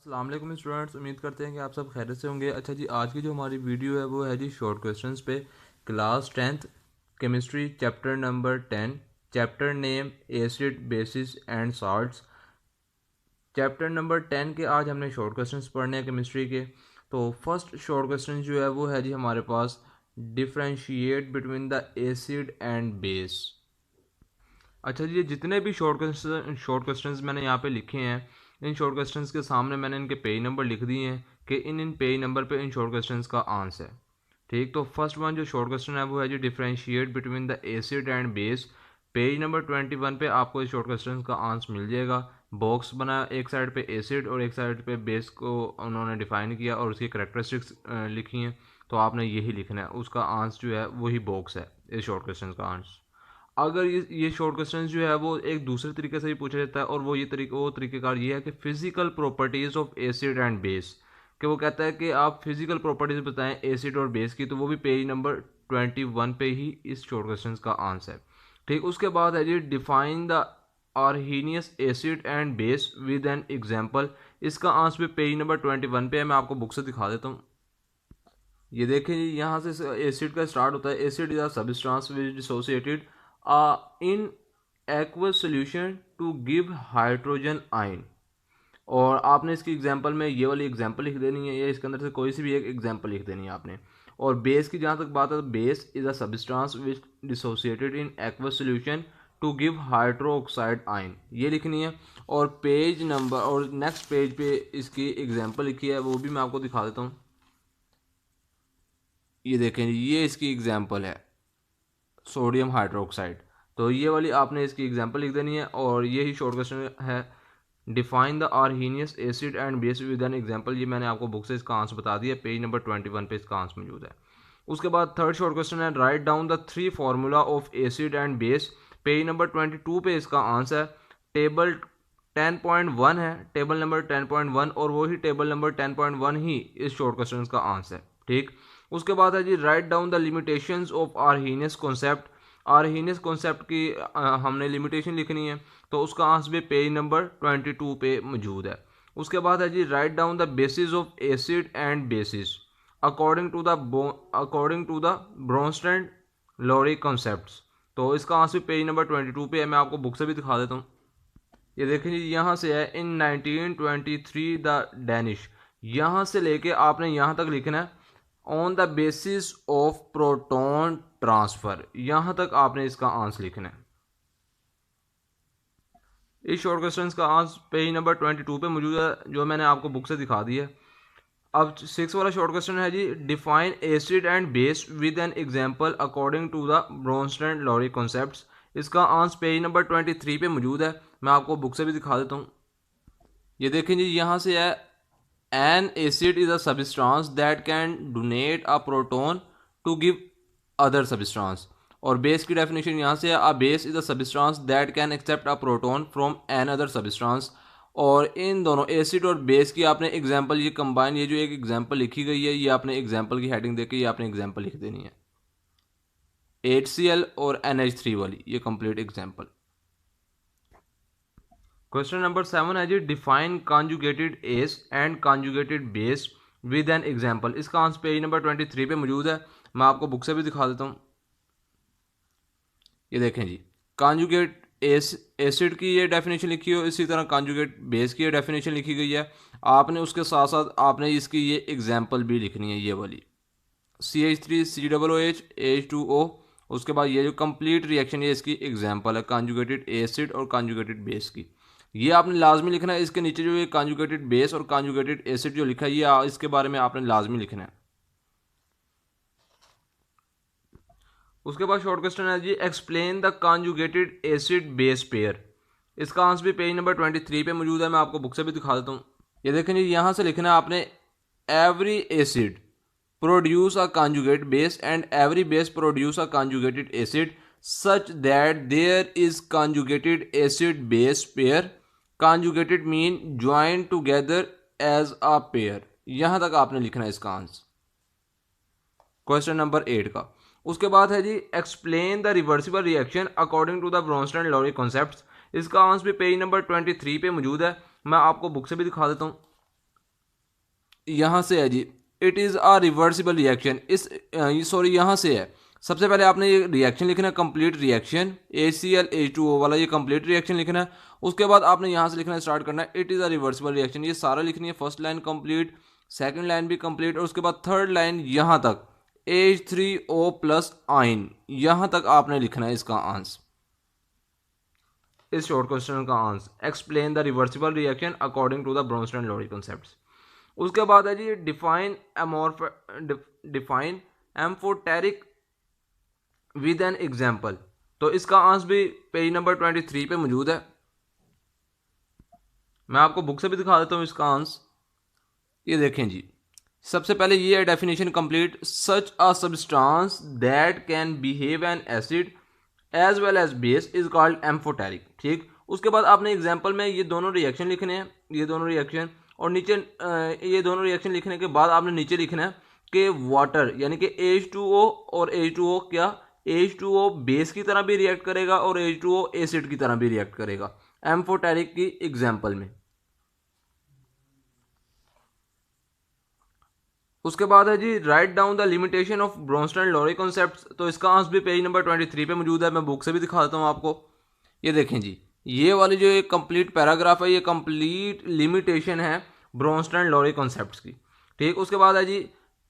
अस्सलाम वालेकुम स्टूडेंट्स, उम्मीद करते हैं कि आप सब खैरियत से होंगे। अच्छा जी, आज की जो हमारी वीडियो है वो है जी शॉर्ट क्वेश्चंस पे। Class 10th chemistry chapter number 10, chapter name acid basis and salts. Chapter number 10 के आज हमने शॉर्ट क्वेश्चंस पढ़ने हैं केमिस्ट्री के। तो फर्स्ट शॉर्ट क्वेश्चन जो है वो है जी हमारे पास, differentiate between the acid and base. अच्छा जी, ये जितने भी शॉर्ट क्वेश्चंस मैंने यहाँ पे लिखे हैं, इन शॉर्ट क्वेश्चंस के सामने मैंने इनके पेज नंबर लिख दिए हैं कि इन पेज नंबर पे इन शॉर्ट क्वेश्चंस का आंसर। ठीक, तो फर्स्ट वन जो शॉर्ट क्वेश्चन है वो है जी differentiate between the acid and base. Page number 21 पे आपको इस शॉर्ट क्वेश्चन का आंसर मिल जाएगा। बॉक्स बना, एक साइड पे एसिड और एक साइड पे बेस को उन्होंने डिफाइन किया और उसकी करेक्टरिस्टिक्स लिखी हैं। तो आपने यही लिखना है, उसका आंसर जो है वही बॉक्स है इस शॉर्ट क्वेश्चन का आंसर। अगर ये शॉर्ट क्वेश्चन जो है वो एक दूसरे तरीके से भी पूछा जाता है, और वो तरीकेकार ये है कि physical properties of acid and base. कि वो कहता है कि आप फिजिकल प्रॉपर्टीज बताएं एसिड और बेस की, तो वो भी पेज नंबर 21 पे ही इस शॉर्ट क्वेश्चन का आंसर है। ठीक, उसके बाद है जी define the Arrhenius acid and base with an example. इसका आंसर भी पेज नंबर 21 पे है, मैं आपको बुक से दिखा देता हूँ। ये देखें जी, यहाँ से एसिड का स्टार्ट होता है। Acid is a substance which dissociated in aqueous solution to give hydrogen ion. और आपने इसकी एग्जांपल में ये वाली एग्जांपल लिख देनी है, या इसके अंदर से कोई सी भी एक एग्जांपल लिख देनी है आपने। और बेस की जहाँ तक बात है, base is a substance which dissociated in aqueous solution to give hydroxide ion, ये लिखनी है। और पेज नंबर और नेक्स्ट पेज पे इसकी एग्जांपल लिखी है, वो भी मैं आपको दिखा देता हूँ। ये देखें, ये इसकी एग्जांपल है, सोडियम हाइड्रोक्साइड। तो ये वाली आपने इसकी एग्जांपल लिख देनी है, और यही शॉर्ट क्वेश्चन है, define the Arrhenius acid and base with an example. ये मैंने आपको बुक से इसका आंसर बता दिया, पेज नंबर 21 पे इसका आंसर मौजूद है। उसके बाद थर्ड शॉर्ट क्वेश्चन है, right down the 3 formula of acid and base. Page number 22 पे इसका आंसर है। टेबल 10.1 है, टेबल नंबर 10.1, और वही टेबल नंबर 10.1 ही इस शॉर्ट क्वेश्चन का आंसर है। ठीक, उसके बाद है जी write down the limitations of Arrhenius concept. Arrhenius concept की हमने लिमिटेशन लिखनी है, तो उसका आंसर भी पेज नंबर 22 पे मौजूद है। उसके बाद है जी write down the bases of acid and bases according to the Bronsted Lowry concepts. तो इसका आंसर पेज नंबर 22 पे है, मैं आपको बुक से भी दिखा देता हूँ। ये देखें जी, यहाँ से है इन 1923 द डैनिश। यहाँ से लेके आपने यहाँ तक लिखना है on the bases of proton transfer, यहाँ तक आपने इसका आंसर लिखना है। इस शॉर्ट क्वेश्चन का आंसर पेज नंबर 22 पे मौजूद है, जो मैंने आपको बुक से दिखा दी है। अब 6 वाला शॉर्ट क्वेश्चन है जी, define acid and base with an example according to the Bronsted Lowry concepts. इसका आंसर पेज नंबर 23 पे मौजूद है, मैं आपको बुक से भी दिखा देता हूँ। ये देखें जी, यहाँ से है an acid is a substance that can donate a proton to give other substance. और बेस की डेफिनेशन यहाँ से है, a base is a substance that can accept a proton from another substance. और इन दोनों एसिड और base की आपने एग्जांपल ये कंबाइन, ये जो एक एग्जांपल लिखी गई है, ये आपने एग्जांपल की हेडिंग देके ये आपने एग्जांपल लिख देनी है। HCl और NH3 वाली ये कंप्लीट एग्जांपल। क्वेश्चन नंबर 7 है जी, define conjugated ace and conjugated base with an example. इसका आंसर पेज नंबर 23 पे मौजूद है, मैं आपको बुक से भी दिखा देता हूँ। ये देखें जी, कॉन्जुगेट एसिड की ये डेफिनेशन लिखी हो, इसी तरह कॉन्जुगेट बेस की ये डेफिनेशन लिखी गई है। आपने उसके साथ साथ आपने इसकी ये एग्जांपल भी लिखनी है, ये वाली CH3COOH H2O। उसके बाद ये जो कंप्लीट रिएक्शन है इसकी एग्जांपल है कॉन्जुगेटेड एसिड और कॉन्जुगेटेड बेस की। ये आपने लाजमी लिखना है। इसके नीचे जो ये कॉन्जुगेटेड बेस और कॉन्जुगेटेड एसिड जो लिखा है, ये इसके बारे में आपने लाजमी लिखना है। उसके बाद शॉर्ट क्वेश्चन है जी, explain the conjugated acid base pair. इसका आंसर भी पेज नंबर 23 पे मौजूद है, मैं आपको बुक से भी दिखा देता हूँ। ये देखें जी, यहाँ से लिखना है आपने, every acid produce a conjugate base and every base produce a conjugated acid such that there is conjugated acid base pair। conjugated mean joined together as a pair। यहां तक आपने लिखना है इसका आंसर क्वेश्चन नंबर 8 का। उसके बाद है जी, explain the reversible reaction according to the Bronsted Lowry concepts. इसका आंसर भी पेज नंबर 23 पे मौजूद है, मैं आपको बुक से भी दिखा देता हूँ। यहाँ से है जी, it is a reversible reaction. Sorry यहाँ से है। सबसे पहले आपने ये रिएक्शन लिखना है, कंप्लीट रिएक्शन, ACl H2O वाला ये कंप्लीट रिएक्शन लिखना है। उसके बाद आपने यहाँ से लिखना स्टार्ट करना है, it is a reversible reaction. ये सारा लिखनी है, first line complete, second line भी कंप्लीट, और उसके बाद थर्ड लाइन यहाँ तक H3O प्लस आइन, यहाँ तक आपने लिखना है इसका आंसर, इस शॉर्ट क्वेश्चन का answer. Explain the reversible reaction according to the Bronsted Lowry concepts. उसके बाद है जी define amphoteric with an example. तो इसका आंसर भी पेज नंबर 23 पे मौजूद है। मैं आपको बुक से भी दिखा देता हूँ इसका आंसर। ये देखें जी, सबसे पहले ये है definition complete, such a substance that can behave an acid as well as base is called amphoteric. ठीक, उसके बाद आपने एग्जाम्पल में ये दोनों रिएक्शन लिखने हैं, ये दोनों रिएक्शन, और नीचे ये दोनों रिएक्शन लिखने के बाद आपने नीचे लिखना है कि वाटर यानी कि H2O और H2O क्या, H2O बेस की तरह भी रिएक्ट करेगा और H2O एसिड की तरह भी रिएक्ट करेगा एम्फोटेरिक की एग्जाम्पल में। उसके बाद है जी write down the limitation of Bronsted Lowry concepts. तो इसका आंसर भी पेज नंबर 23 पे मौजूद है। मैं बुक से भी दिखा देता हूँ आपको। ये देखें जी, ये वाली जो एक कंप्लीट पैराग्राफ है, ये कंप्लीट लिमिटेशन है ब्रोंस्टेन-लोरी कॉन्सेप्ट्स की। ठीक, उसके बाद है जी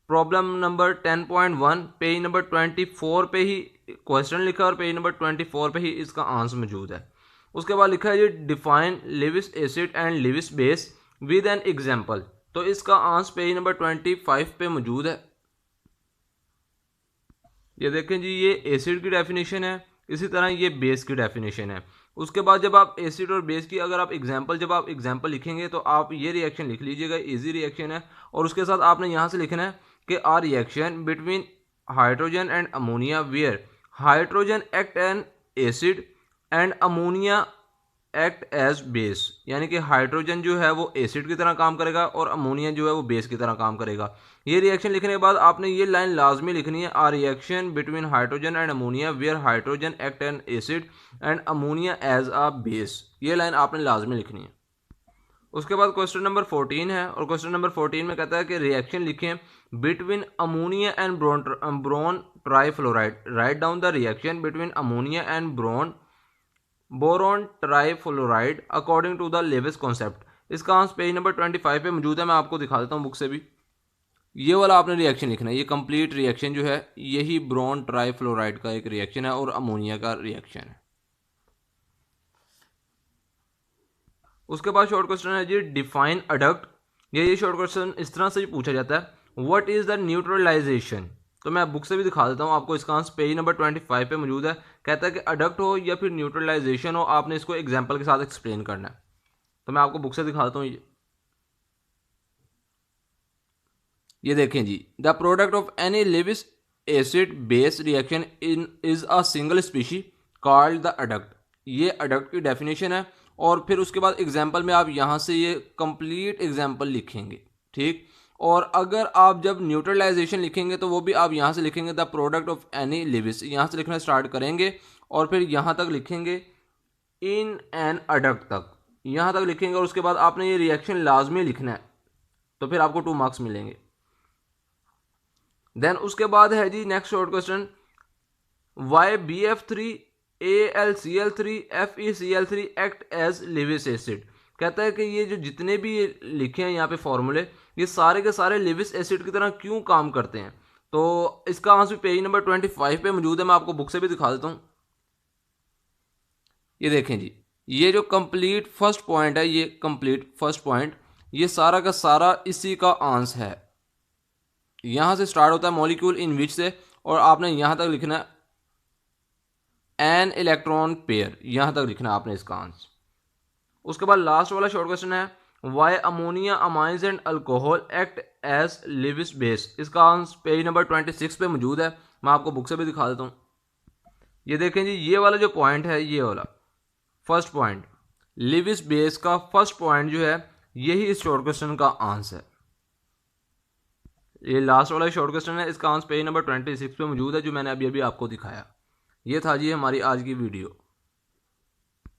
प्रॉब्लम नंबर 10.1, पेज नंबर 24 पे ही क्वेश्चन लिखा है और पेज नंबर 24 पे ही इसका आंसर मौजूद है। उसके बाद लिखा है जी define Lewis acid and Lewis base with an example. तो इसका आंसर पेज नंबर 25 पे मौजूद है। ये देखें जी, ये एसिड की डेफिनेशन है, इसी तरह ये बेस की डेफिनेशन है। उसके बाद जब आप एसिड और बेस की अगर आप एग्जांपल लिखेंगे तो आप ये रिएक्शन लिख लीजिएगा, इजी रिएक्शन है। और उसके साथ आपने यहाँ से लिखना है कि are reaction between hydrogen and ammonia where hydrogen act an acid and ammonia act as base, यानी कि हाइड्रोजन जो है वो एसिड की तरह काम करेगा और अमोनिया जो है वो बेस की तरह काम करेगा। ये रिएक्शन लिखने के बाद आपने ये लाइन लाजमी लिखनी है, a reaction between hydrogen and ammonia where hydrogen act an acid and ammonia as a base. ये लाइन आपने लाजमी लिखनी है। उसके बाद क्वेश्चन नंबर 14 है, और क्वेश्चन नंबर 14 में कहता है कि रिएक्शन लिखें between ammonia and boron trifluoride. Write down the reaction between ammonia and boron trifluoride according to the Lewis concept. इसका आंसर पेज नंबर 25 पे मौजूद है। मैं आपको दिखा देता हूँ बुक से भी। ये वाला आपने रिएक्शन लिखना है, ये कंप्लीट रिएक्शन जो है यही बोरॉन ट्राईफ्लोराइड का एक रिएक्शन है और अमोनिया का रिएक्शन है। उसके बाद शॉर्ट क्वेश्चन है जी डिफाइन अडक्ट। ये शॉर्ट क्वेश्चन इस तरह से पूछा जाता है, व्हाट इज द न्यूट्रलाइजेशन। तो मैं बुक से भी दिखा देता हूँ आपको। इसका आंसर पेज नंबर 25 पे मौजूद है। कहता है कि अडक्ट हो या फिर न्यूट्रलाइजेशन हो, आपने इसको एग्जाम्पल के साथ एक्सप्लेन करना है। तो मैं आपको बुक से दिखा देता हूँ। ये देखें जी, the product of any Lewis acid base reaction in is a single species called the adduct. ये अडक्ट की डेफिनेशन है। और फिर उसके बाद एग्जाम्पल में आप यहाँ से ये कंप्लीट एग्जाम्पल लिखेंगे। ठीक, और अगर आप जब न्यूट्रलाइजेशन लिखेंगे तो वो भी आप यहाँ से लिखेंगे the product of any Lewis, यहाँ से लिखना स्टार्ट करेंगे और फिर यहाँ तक लिखेंगे इन एन अडक्ट तक, यहाँ तक लिखेंगे। और उसके बाद आपने ये रिएक्शन लाजमी लिखना है, तो फिर आपको 2 मार्क्स मिलेंगे। देन उसके बाद है जी next short question, why BF3 AlCl3 FeCl3 act as Lewis acid. कहता है कि ये जो जितने भी लिखे हैं यहाँ पे फॉर्मूले, ये सारे के सारे लिविस एसिड की तरह क्यों काम करते हैं। तो इसका आंसर पेज नंबर 25 पे मौजूद है। मैं आपको बुक से भी दिखा देता हूँ। ये देखें जी, ये जो कंप्लीट फर्स्ट पॉइंट है, ये कंप्लीट फर्स्ट पॉइंट, ये सारा का सारा इसी का आंसर है। यहाँ से स्टार्ट होता है मॉलिक्यूल इन विच से, और आपने यहाँ तक लिखना है एन इलेक्ट्रॉन पेयर, यहाँ तक लिखना है आपने इसका आंसर। उसके बाद लास्ट वाला शॉर्ट क्वेश्चन है, why ammonia amines and alcohol act as Lewis base. इसका आंसर पेज नंबर 26 पे मौजूद है। मैं आपको बुक से भी दिखा देता हूँ। ये देखें जी, ये वाला जो पॉइंट है, ये वाला फर्स्ट पॉइंट लिविस बेस का फर्स्ट पॉइंट जो है, यही इस शॉर्ट क्वेश्चन का आंसर है। ये लास्ट वाला शॉर्ट क्वेश्चन है, इसका आंसर पेज नंबर 26 पे मौजूद है, जो मैंने अभी अभी आपको दिखाया। ये था जी हमारी आज की वीडियो।